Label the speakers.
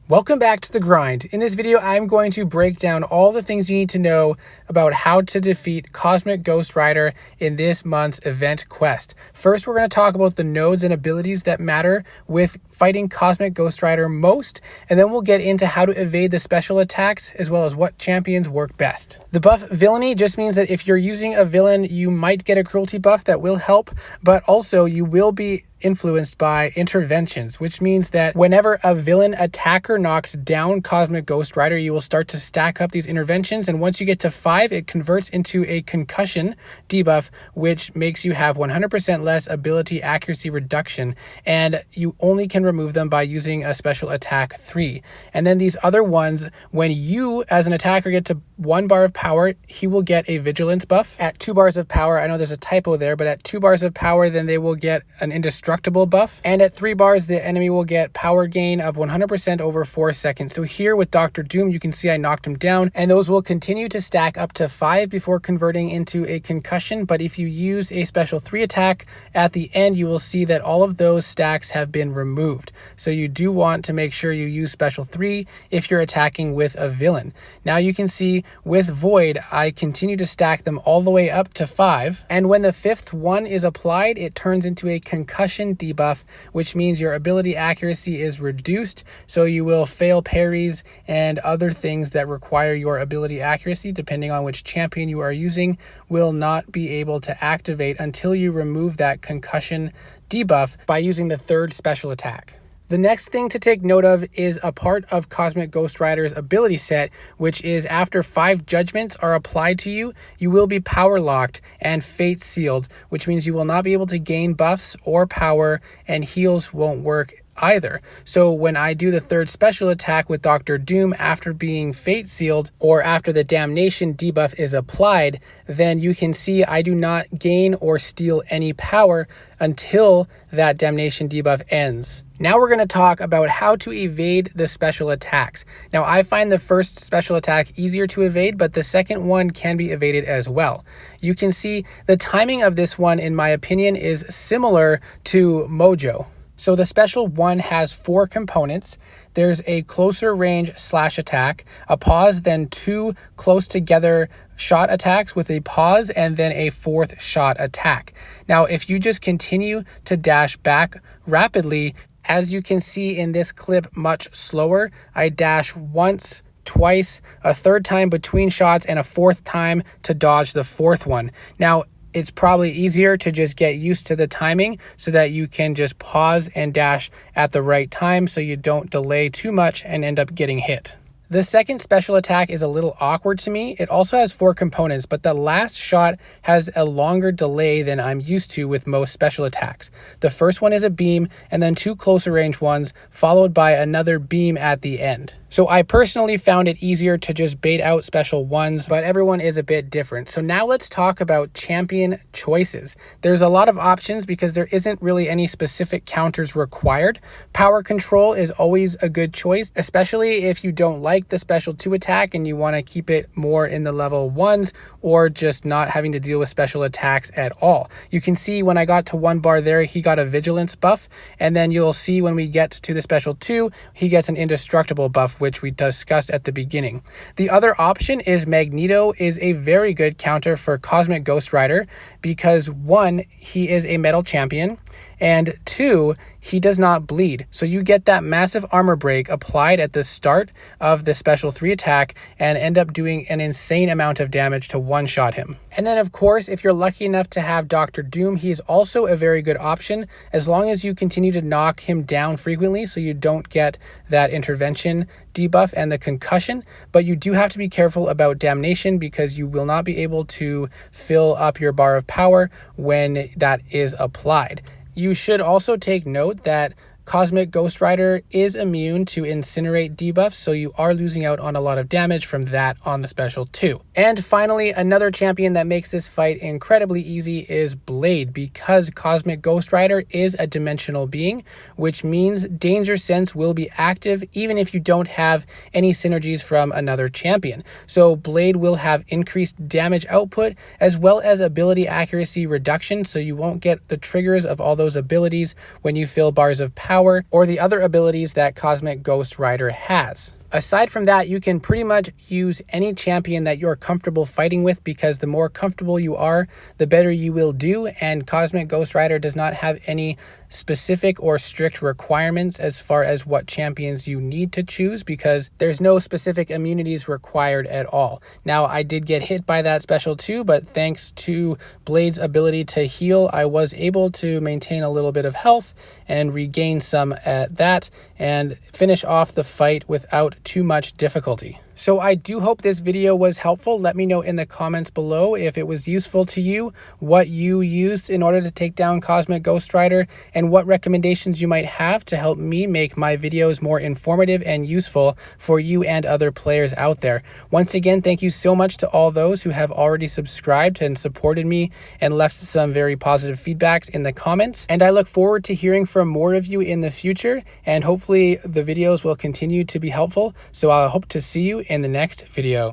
Speaker 1: Welcome back to The Grind. In this video, I'm going to break down all the things you need to know about how to defeat Cosmic Ghost Rider in this month's event quest. First, we're going to talk about the nodes and abilities that matter with fighting Cosmic Ghost Rider most, and then we'll get into how to evade the special attacks, as well as what champions work best. The buff Villainy just means that if you're using a villain, you might get a cruelty buff that will help, but also you will be influenced by interventions, which means that whenever a villain attacker knocks down Cosmic Ghost Rider, you will start to stack up these interventions, and once you get to 5, it converts into a concussion debuff, which makes you have 100% less ability accuracy reduction, and you only can remove them by using a special attack 3. And then these other ones, when you as an attacker get to 1 bar of power, he will get a vigilance buff. At 2 bars of power, I know there's a typo there, but at 2 bars of power, then they will get an indestructible buff, and at 3 bars the enemy will get power gain of 100% over 4 seconds. So here with Dr. Doom, you can see I knocked him down, and those will continue to stack up to 5 before converting into a concussion. But if you use a special 3 attack at the end, you will see that all of those stacks have been removed. So you do want to make sure you use special 3 if you're attacking with a villain. Now you can see with Void, I continue to stack them all the way up to 5, and when the 5th one is applied, it turns into a concussion debuff, which means your ability accuracy is reduced, so you will fail parries and other things that require your ability accuracy, depending on which champion you are using, will not be able to activate until you remove that concussion debuff by using the 3rd special attack. The next thing to take note of is a part of Cosmic Ghost Rider's ability set, which is after 5 judgments are applied to you, you will be power locked and fate sealed, which means you will not be able to gain buffs or power, and heals won't work either. So when I do the 3rd special attack with Dr. Doom after being fate sealed, or after the damnation debuff is applied, then you can see I do not gain or steal any power until that damnation debuff ends. Now we're going to talk about how to evade the special attacks. Now I find the 1st special attack easier to evade, but the 2nd one can be evaded as well. You can see the timing of this one, in my opinion, is similar to Mojo. So the special 1 has 4 components. There's a closer range slash attack, a pause, then 2 close together shot attacks with a pause, and then a 4th shot attack. Now, if you just continue to dash back rapidly, as you can see in this clip much slower, I dash once, twice, a 3rd time between shots, and a 4th time to dodge the 4th one. Now, it's probably easier to just get used to the timing so that you can just pause and dash at the right time so you don't delay too much and end up getting hit. The 2nd special attack is a little awkward to me. It also has 4 components, but the last shot has a longer delay than I'm used to with most special attacks. The first one is a beam, and then 2 closer range ones, followed by another beam at the end. So I personally found it easier to just bait out special 1s, but everyone is a bit different. So now let's talk about champion choices. There's a lot of options because there isn't really any specific counters required. Power control is always a good choice, especially if you don't like the special 2 attack and you want to keep it more in the level 1s, or just not having to deal with special attacks at all. You can see when I got to 1 bar there, he got a vigilance buff, and then you'll see when we get to the special 2, he gets an indestructible buff, which we discussed at the beginning. The other option is Magneto is a very good counter for Cosmic Ghost Rider because 1, he is a metal champion, and 2, he does not bleed. So you get that massive armor break applied at the start of the special 3 attack and end up doing an insane amount of damage to one-shot him. And then of course, if you're lucky enough to have Dr. Doom, he is also a very good option as long as you continue to knock him down frequently so you don't get that intervention debuff and the concussion. But you do have to be careful about damnation because you will not be able to fill up your bar of power when that is applied. You should also take note that Cosmic Ghost Rider is immune to incinerate debuffs, so you are losing out on a lot of damage from that on the special 2. And finally, another champion that makes this fight incredibly easy is Blade, because Cosmic Ghost Rider is a dimensional being, which means Danger Sense will be active even if you don't have any synergies from another champion. So Blade will have increased damage output as well as ability accuracy reduction, so you won't get the triggers of all those abilities when you fill bars of power power or the other abilities that Cosmic Ghost Rider has. Aside from that, you can pretty much use any champion that you're comfortable fighting with, because the more comfortable you are, the better you will do, and Cosmic Ghost Rider does not have any specific or strict requirements as far as what champions you need to choose, because there's no specific immunities required at all. Now, I did get hit by that special too, but thanks to Blade's ability to heal, I was able to maintain a little bit of health and regain some at that and finish off the fight without too much difficulty. So I do hope this video was helpful. Let me know in the comments below if it was useful to you, what you used in order to take down Cosmic Ghost Rider, and what recommendations you might have to help me make my videos more informative and useful for you and other players out there. Once again, thank you so much to all those who have already subscribed and supported me and left some very positive feedbacks in the comments. And I look forward to hearing from more of you in the future, and hopefully the videos will continue to be helpful. So I hope to see you in the next video.